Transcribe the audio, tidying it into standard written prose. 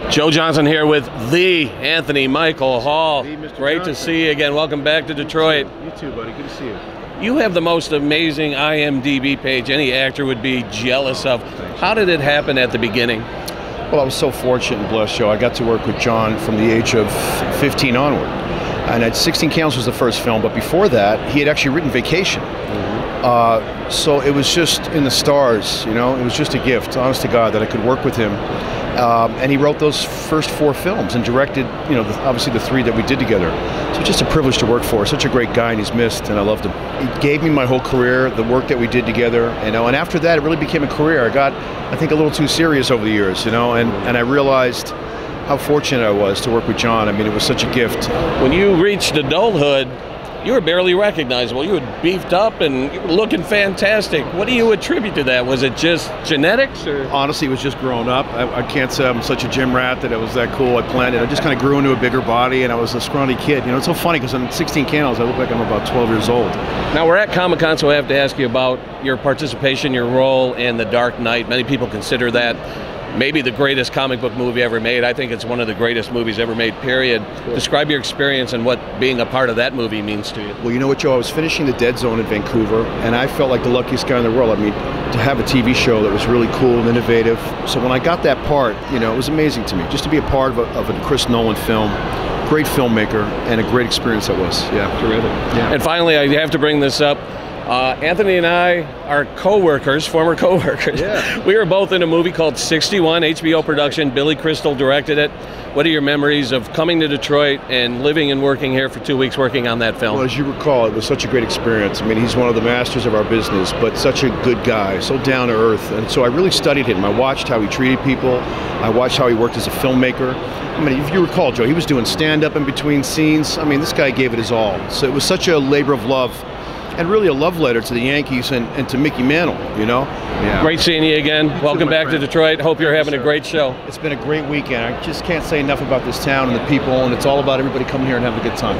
Joe Johnson here with the Anthony Michael Hall. Hey, Mr. Great Johnson. to see you again. Welcome back to Detroit. You too, buddy. Good to see you. You have the most amazing IMDb page any actor would be jealous of. How did it happen at the beginning? Well, I was so fortunate and blessed, Joe. I got to work with John from the age of 15 onward. And at 16 Candles was the first film, but before that, he had actually written Vacation. So it was just in the stars, you know. It was just a gift, honest to God, that I could work with him. And he wrote those first 4 films and directed, you know, obviously the 3 that we did together. So just a privilege to work for. Such a great guy, and he's missed, and I loved him. He gave me my whole career, the work that we did together, you know. And after that, it really became a career. I got, I think, a little too serious over the years, you know, and I realized how fortunate I was to work with John. I mean, it was such a gift. When you reached adulthood, you were barely recognizable. You were beefed up and you were looking fantastic. What do you attribute to that? Was it just genetics? Or? Honestly, it was just growing up. I can't say I'm such a gym rat that it was that cool. I planned it. I just kind of grew into a bigger body, and I was a scrawny kid. You know, it's so funny because I'm 16 Candles. I look like I'm about 12 years old. Now, we're at Comic-Con, so I have to ask you about your participation, your role in The Dark Knight. Many people consider that maybe the greatest comic book movie ever made. I think it's one of the greatest movies ever made, period. Cool. Describe your experience and what being a part of that movie means to you. Well, you know what, Joe? I was finishing The Dead Zone in Vancouver, and I felt like the luckiest guy in the world. I mean, to have a TV show that was really cool and innovative. So when I got that part, you know, it was amazing to me. Just to be a part of a Chris Nolan film. Great filmmaker, and a great experience that was. Yeah, terrific. Yeah. And finally, I have to bring this up. Anthony and I are co-workers, former co-workers. Yeah. We were both in a movie called 61, HBO production. Billy Crystal directed it. What are your memories of coming to Detroit and living and working here for 2 weeks working on that film? Well, as you recall, it was such a great experience. I mean, he's one of the masters of our business, but such a good guy, so down to earth. And so I really studied him. I watched how he treated people. I watched how he worked as a filmmaker. I mean, if you recall, Joe, he was doing stand-up in between scenes. I mean, this guy gave it his all. So it was such a labor of love. And really a love letter to the Yankees and to Mickey Mantle, you know? Yeah. Great seeing you again. Welcome back to Detroit. Hope you're having a great show. It's been a great weekend. I just can't say enough about this town and the people, and it's all about everybody coming here and having a good time.